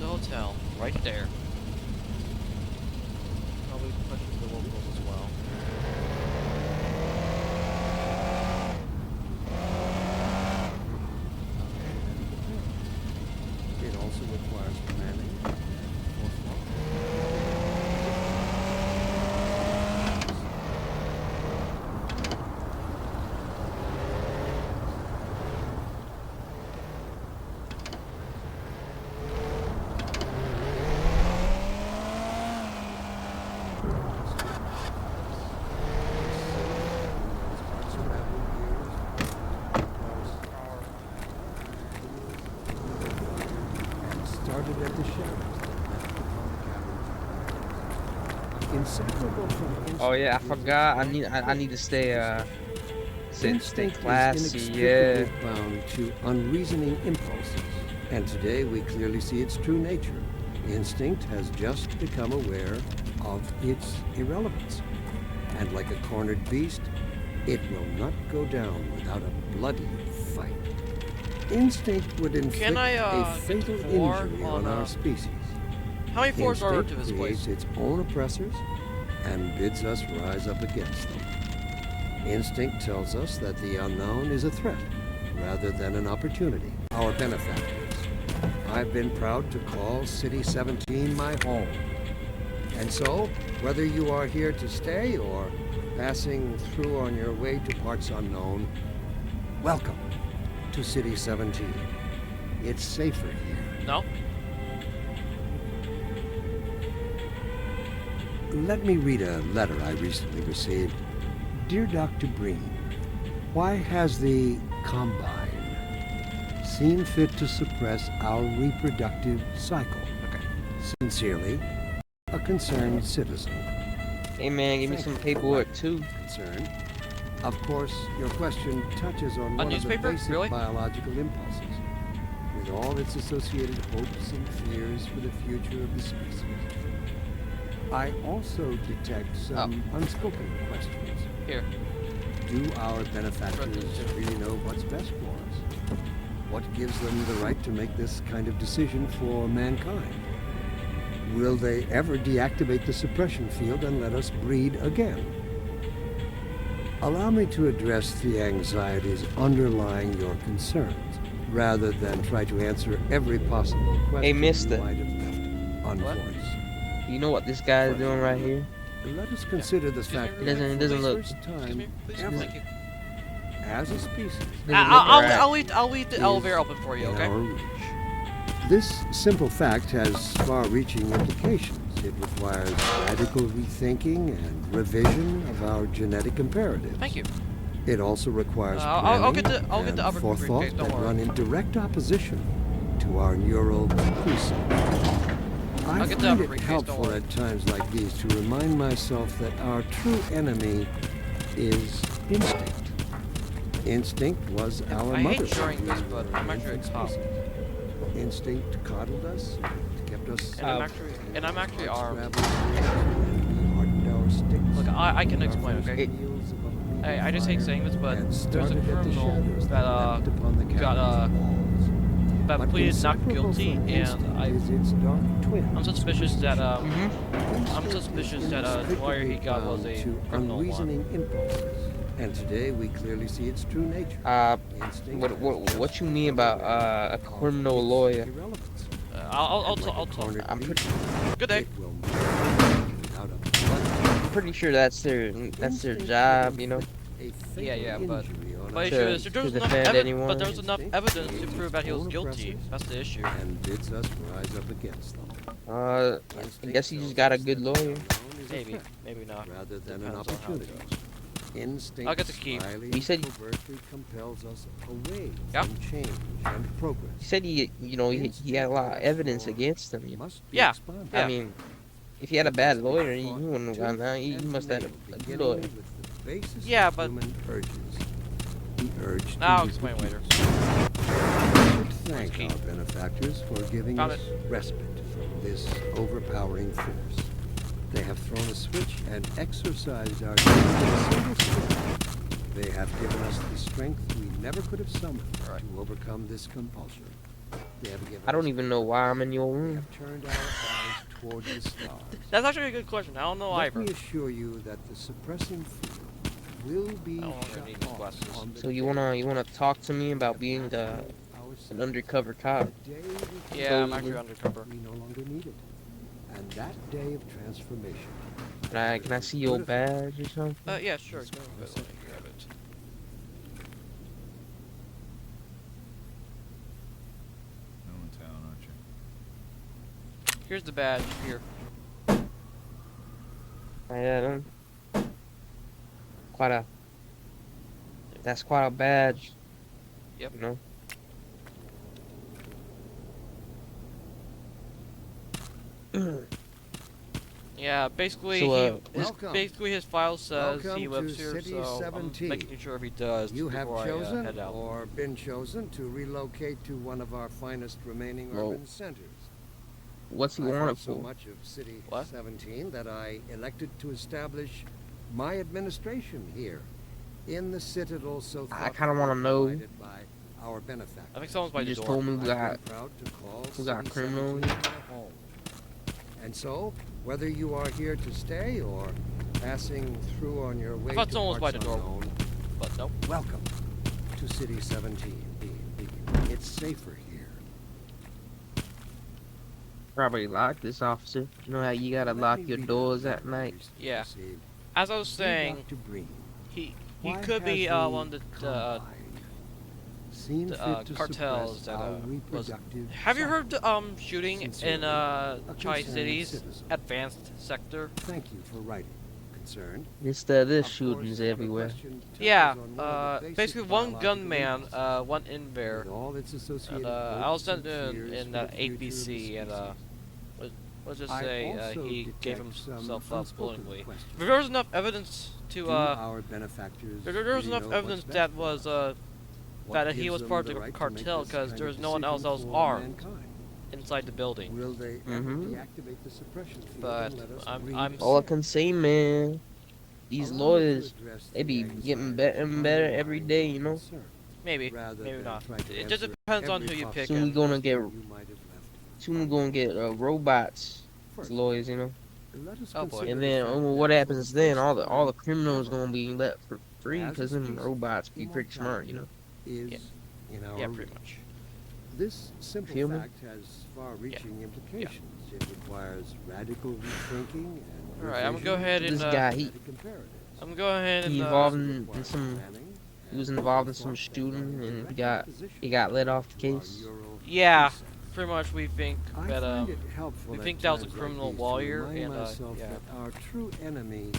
a hotel right there. Probably questions the locals as well. It also requires planning. Started at the shadows that left upon the cabin. Inseparable from Oh yeah, I instinct is forgot. I its need to stay stay instinct classy. is Yeah. inextricably bound to unreasoning impulses, and today we clearly see its true nature. Instinct has just become aware of its irrelevance, and like a cornered beast, it will not go down without a bloody fight. Instinct would inflict a get fatal four injury on, on our species. How many floors are Instinct to this creates place? its own oppressors and bids us rise up against them. Instinct tells us that the unknown is a threat rather than an opportunity. Our benefactors. I've been proud to call City 17 my home. And so, whether you are here to stay or passing through on your way to parts unknown, welcome to City 17. It's safer here. No? Let me read a letter I recently received. Dear Dr. Breen, why has the Combine seen fit to suppress our reproductive cycle? Okay. Sincerely, a concerned citizen. Hey man, give me some paperwork too. Concern. Of course, your question touches on one of the newspaper? basic Really? biological impulses, with all its associated hopes and fears for the future of the species. I also detect some unspoken questions. Here. Do our benefactors really know what's best for us? What gives them the right to make this kind of decision for mankind? Will they ever deactivate the suppression field and let us breed again? Allow me to address the anxieties underlying your concerns, rather than try to answer every possible question Hey, mister. you might have left unvoiced. You know what this guy is doing right here? Let us consider the fact It that doesn't for the look. first Excuse time me, please. ever, Thank you. as a species, Doesn't look right. I'll leave the elevator open for you, in okay? our reach. This simple fact has far-reaching implications. It requires radical rethinking and revision of our genetic imperatives. Thank you. It also requires I'll get planning the and upper forethought briefcase, don't that worry. run in direct opposition to our neural precepts. I I'll get the find upper it briefcase, don't helpful worry. at times like these to remind myself that our true enemy is instinct. Instinct was our I hate mother. sharing this, but I'm We were actually a infant cop. species. Instinct coddled us, kept us. And I'm actually armed. Hardened our sticks. Look, I can our explain, okay? heels above a Hey, I just hate fire, saying this, but and there's a started at the criminal shadows that leapt upon the got cabin's walls. that But pleaded not inseparable guilty, from and instinct is its dark twin, I'm suspicious that Mm-hmm. I'm suspicious that the lawyer he got was a to criminal one. unreasoning impulses. And today we clearly see its true nature. Instinct What you mean about a criminal lawyer? irrelevance. I'll And like a talk. cornered I'm beast, Good day. it will not without a bloody I'm pretty sure that's their job, you know. a fatal Yeah, but injury on the our issue To- is to there's enough defend anyone. but there's enough evidence to prove that he was own guilty. oppressors That's the issue. and bids us rise up against them. I guess he just got a good lawyer. Maybe, maybe not. Rather than Depends an on how it opportunity. goes. Instinct I'll get the key. slyly You said- and covertly compels us away Yeah. from change and He progress. said he had a lot of evidence against him. You know? Must be Yeah. expanded. Yeah. I mean, if he had a bad lawyer, he wouldn't have gone down. He must have had a good lawyer. Yeah, but- The urge to I'll explain later. reproduce. We should thank key? our benefactors for giving Found us respite from this overpowering force. They have thrown a switch and exercised our needs in a single stroke. They have given us the strength we never could have summoned Right. to overcome this compulsion. they have given I don't us. even know why I'm in your We room. have turned our eyes toward the stars. That's actually a good question. I don't know Let either. me assure you that the suppressing field will be I don't longer shut need these off glasses. on the So you day wanna talk to me about being our an undercover cop? the day we Yeah, I'm So- actually undercover. we no longer need it. And that day of transformation. Can I see your badge or something? Yeah, sure. Go ahead, let me grab it. No in town, aren't you? Here's the badge. Here. Yeah, quite a. That's quite a badge. Yep. You know. Yeah, basically, So, Welcome. basically his file says Welcome he lives to here, City so 17. I'm making sure if he does You have before I chosen head out. or been chosen to relocate to one of our finest remaining Whoa. urban centers. What's he I want thought it so for? much of City What? 17 that I elected to establish my administration here in the citadel so I kinda wanna thoughtfully know- provided by our benefactors. I think someone's by You the just door. told me we I've got. been proud to call we got City criminals. 17 my home. And so, whether you are here to stay or passing through on your way thought to someone was by parts the door. unknown, But nope. welcome to City 17. It's safer here. Probably lock this, officer. You know how you gotta lock your doors at night. Yeah. As I was saying, Dr. Breen, he why could be has one of Combine seen the, fit to cartels suppress that, our was- reproductive have you heard faculties? the shooting in Sincerely, a Tri-Cities concerned citizen. advanced sector? Thank you for writing. Concerned. There's Of course, shootings the everywhere. question touches Yeah, on one of the basic basically one biological gunman impulses, went in there, with all its associated and I was hopes and in fears in for the future of the ABC, and species. let's just I say also he gave detect some himself up unspoken willingly. questions. But there was enough evidence Do to our benefactors there was really enough know what's evidence best that for was us? What that he gives was them part the of the right to make cartel this because kind there of was no one else that was decision for armed mankind? inside the building. Will they ever Mhm. deactivate the suppression field But and let us I'm- breathe I'm- All I freely? can say, man, these Allow me to lawyers, address they the be anxieties getting better and better every underlying day, your you know? concern, Maybe, rather maybe than not. try to It just answer depends on every who you pick. Soon we And gonna get, question you might have left soon we gonna get robots as First, lawyers, you know? let us Oh, boy. consider And the then fact what that happens for then? the All first the time criminals ever, gonna be let for free as a because them species, robots be pretty smart, you know? is Yeah. in our yeah, reach. pretty much. This simple Feel me? fact has far-reaching implications. It requires radical rethinking and Alright, I'm gonna go revision ahead of and This guy, genetic imperatives. I'm gonna go ahead and He involved It in requires some, planning he was and involved in some thoughtful shooting and he direct got let off the opposition case. to our neural yeah, precepts. pretty much we think I that find it helpful we at think that was a times like criminal these to lawyer, remind and, myself yeah. that our true enemy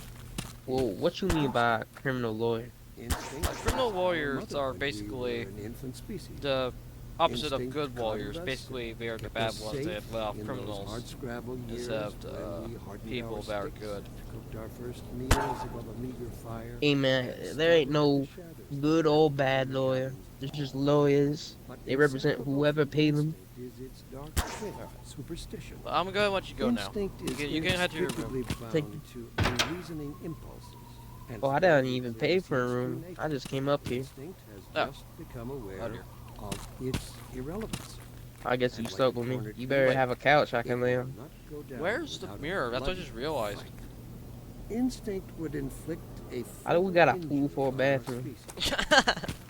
Well, what you mean by criminal lawyer? instinct. criminal as our lawyers mother are when we basically were an infant species. the opposite of Instinct good lawyers. guided us, Basically, they are the kept bad us ones that safe let off in those criminals hardscrabble years instead of when we hardened people our that are sticks, good. cooked our first meals above a meager fire, Hey man, and there ain't studied no the shadows good that or lurk bad in the lawyer. shadows There's of just our lawyers. But They represent inseparable whoever from pay them. instinct is its dark twin, superstition. But I'm gonna go ahead and let you go now. Instinct is You can head to your room. inextricably Thank bound to unreasoning impulses. and Oh, I didn't fully even pay lives for a its true room. nature. I just came up here. Instinct has Oh. just become aware Oh, dear. of its irrelevance. I guess you And like stuck a with me. cornered You better Wait. have a couch I It can lay will on. not go down Where's the without a mirror? That's what I bloody just realized. fight. Instinct would inflict a I know we got a fatal pool for a injury on our bathroom. species.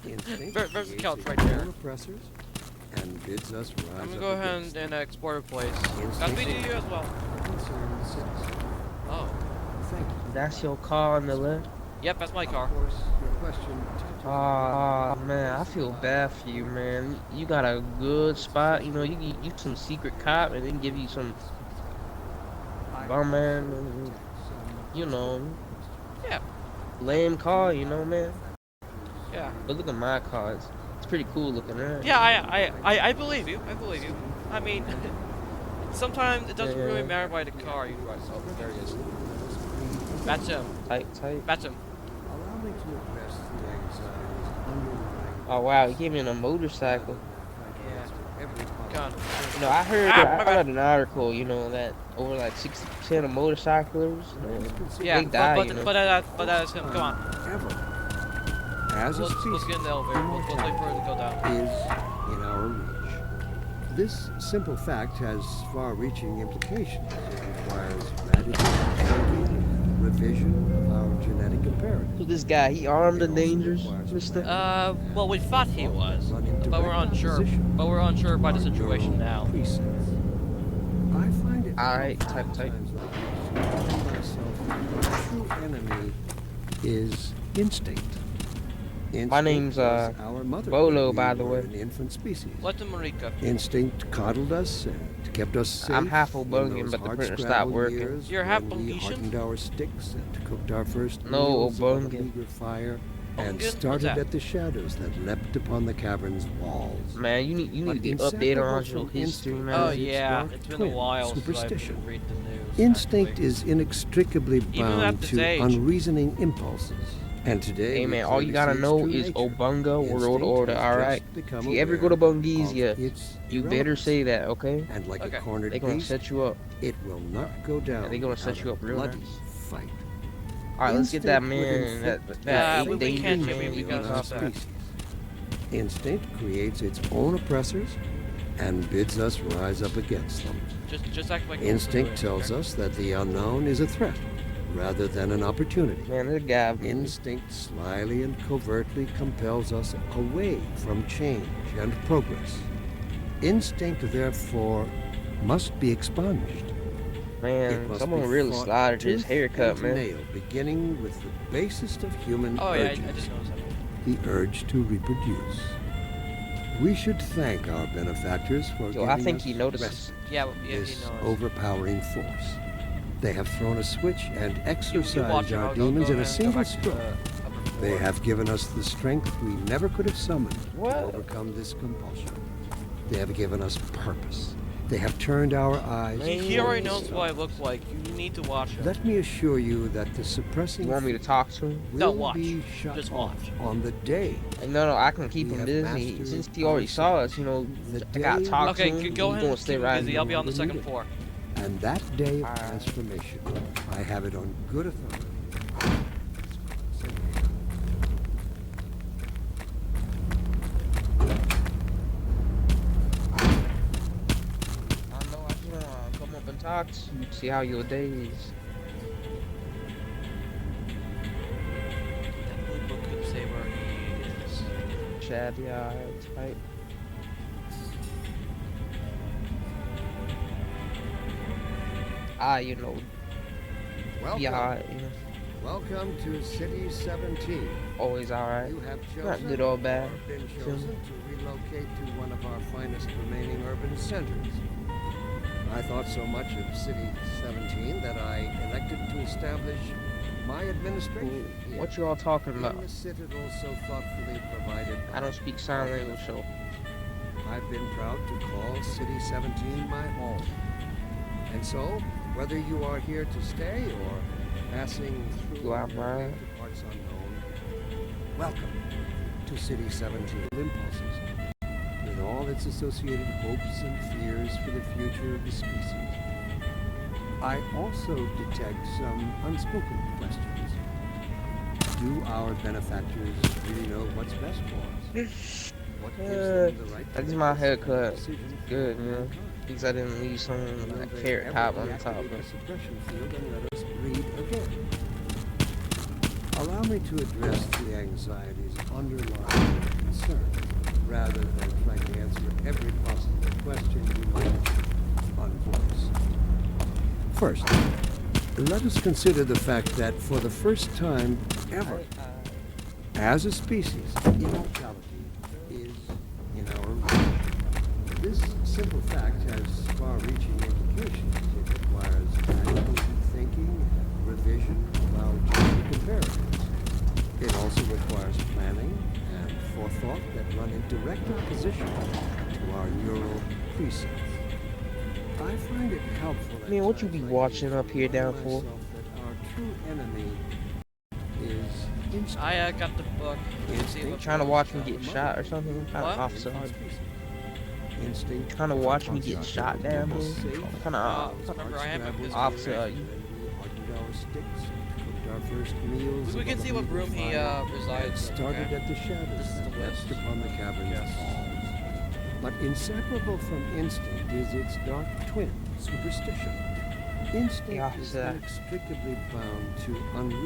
Instinct There's the creates couch a right there. world of oppressors and bids us rise I'm gonna up go ahead against and explore the place. Instinct Godspeed to you as well. concerned citizens. Oh, Thank you. That's your car on the left? yep, that's my car. Of course, your question touches Ah on man, I feel bad for you, man. You got a good spot, you know. You some secret cop, and then give you some bum man, and, you know, Yeah, lame car, you know, man. yeah. But look at my car. It's pretty cool looking, right? Yeah, I believe you. I believe you. I mean, sometimes it doesn't really Yeah. matter by the car you drive. Oh, there he is. That's him. Tight, tight. That's him. Allow me to address the anxieties underlying Oh wow, he gave me a motorcycle. Gone. You know, I heard, Ah, my I bad. read an article, you know, that over like 60% of motorcyclers, Yeah, they die, you know. but that is him. Come on. ever, as a Let's species, get in the elevator. Let's wait for it to go down. is in our reach. This simple fact has far-reaching implications. It requires radical thinking and revision of our genetic imperatives. So this guy, he armed It and also dangerous, requires mister? planning Well, we thought he was, run in but we're direct unsure. opposition But we're unsure by the to our situation neural now. precepts. I find it Alright, helpful type. at times like this to remind myself that the true enemy is instinct. Instinct name's, was our mother Bolo, when we by the were way. an infant species. What the Marika? Instinct coddled us and kept us safe. I'm half in Obungan, those but the printer stopped hard-scrabble working. years You're half when we Bungutian? hardened our sticks and cooked our first No, meals around a Obungan. meager fire and Bungin? What's started that? at the shadows that leapt upon the cavern's walls. Man, you need But to be inseparable updated on from your history, instinct man. Oh is its yeah, dark it's been a twin, while since I've superstition. been reading the news. Instinct actually. is inextricably Even at bound this to age. unreasonning impulses. And today, Hey we man, all you clearly gotta see know its is true nature. Obunga World Instinct Order, has alright? just become If you ever go aware to of Bungeesia, its you better irrelevance. say that, okay? And like Okay. a cornered They gonna beast, set you up. it will not go down. they gonna set without you a up real bloody nice. fight. Alright, let's get that Instinct would man, inflict that we dangerous can't, man. Jimmy, we get gotta off stop that. that. Instinct creates its own oppressors and bids us rise up against them. Just act like Instinct tells us that the unknown is a threat rather than an opportunity. Man, this guy, Instinct slyly and covertly compels us away from change and progress. Instinct, therefore, must be expunged. It man, must someone be really fought slaughtered his tooth haircut, and man. nail, beginning with the basest of human Oh yeah, I urges, just noticed that. the urge to reproduce. We should thank our benefactors for Yo, giving I think us he notices. respite, Yeah, he this knows. overpowering force. They have thrown a switch and You watch exorcised him, our I'll demons go in a ahead and go single back to stroke. the upper They floor. have given us the strength we never could have summoned What? to overcome this compulsion. They have given us purpose. They have turned our eyes. Man, He already towards knows the what I sun. look like. You need to watch him. Let me assure you that the suppressing You want me to talk to him? will No, watch. be shut Just off watch. on the day. Like, no, I can keep We him have busy. mastered Since he already saw us, you know, The I gotta day talk Okay, to him. go He's ahead gonna and stay keep right busy. here. I'll be on the we second need it. floor. And that day of Alright. transformation, I have it on good authority. I know I just wanna come up and talk to you, see how your day is. That blue book could say where he is. Chad, yeah, right. You know, Welcome. yeah, you know, Welcome to City 17. always alright. You have chosen Not good or bad. been Feel chosen me? to relocate to one of our finest remaining urban centers. I thought so much of City 17 that I elected to establish my administration here. What you all talking in about? the citadel so thoughtfully provided by I don't speak sign language, so I've been proud to call City 17 my home. And so, whether you are here to stay or passing through Do I your way mind? to parts unknown, welcome to City 17 Impulses, with all its associated hopes and fears for the future of the species. I also detect some unspoken questions. Do our benefactors really know what's best for us? What gives them the right to that's make my this haircut. decision for Good, all you know. mankind? Because I didn't leave some Will like they carrot ever top on the deactivate top. the suppression field and let us breed again? Allow me to address the anxieties underlying your concern, rather than try to answer every possible question you might unvoice. First, let us consider the fact that for the first time ever, as a species, immortality is in our reach. This simple fact has far-reaching implications. It requires radical thinking and revision of our genetic imperatives. It also requires planning and forethought that run in direct opposition to our neural precepts. I find it helpful. at Man, what you times be like watching these up to here remind down for? myself that our true enemy is instinct. I got the book. Instinct Trying to watch me is get our shot or mother. something? What kind What? of officer are you? Instinct. Trying to watch me Conscious get of shot the down, most man? safe. What kind of Remember, I have a Scrabble history. officer are you? when we hardened our sticks and cooked our first meals We can above see a what meager room he fire, resides in. started Okay? at the shadows This is the that list. rest upon the cavern's Yes. walls. But inseparable from instinct is its dark twin, superstition. Instinct Yeah, is sir. inextricably bound to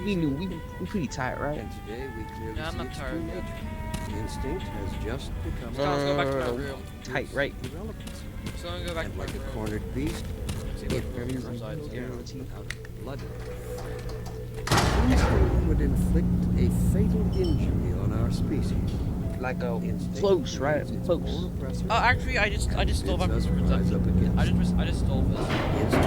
We knew unreasonable we pretty tight, right? and today we clearly No, I'm see not its tired true yet. nature. Instinct has just become So let's go back to my No, room. tight, right? irrelevance. So I'm gonna go back And to my like a room. cornered beast, See it what room he runs resides Yeah. in. without blood. Instinct would inflict a fatal injury on our species. Like a Instinct close, right? is its Close. own oppressor Oh, actually, I just stole back bids from us rise up against I just stole this. Instinct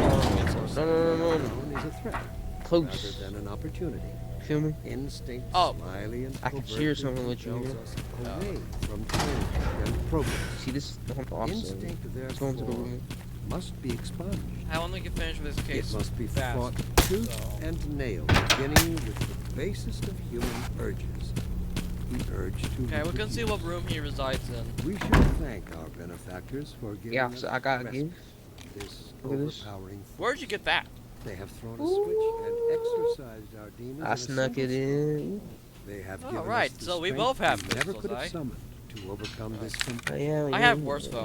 tells us No, that no, the no, no. unknown is a threat Close. rather than an opportunity. Feel me? Instinct Oh. slyly and I can covertly share something with you, compels yeah. us away from change and progress. See this? The whole officer. Instinct, Let's go into the therefore, room. must be expunged. I want to get finished with this case. It must be fast. fought tooth So- and nail, beginning with the basest of human urges, the urge to Okay, we can see reproduce. what room he resides in. We should thank our benefactors for giving Yeah, us so I got respite. give. This Look at this. overpowering Where'd you get that? They have thrown a switch and exorcised our demons. I in a snuck single it in. They have All given right, us the so we strength both have we never pistols, could have eh? summoned to overcome this Yeah, I have worse, though.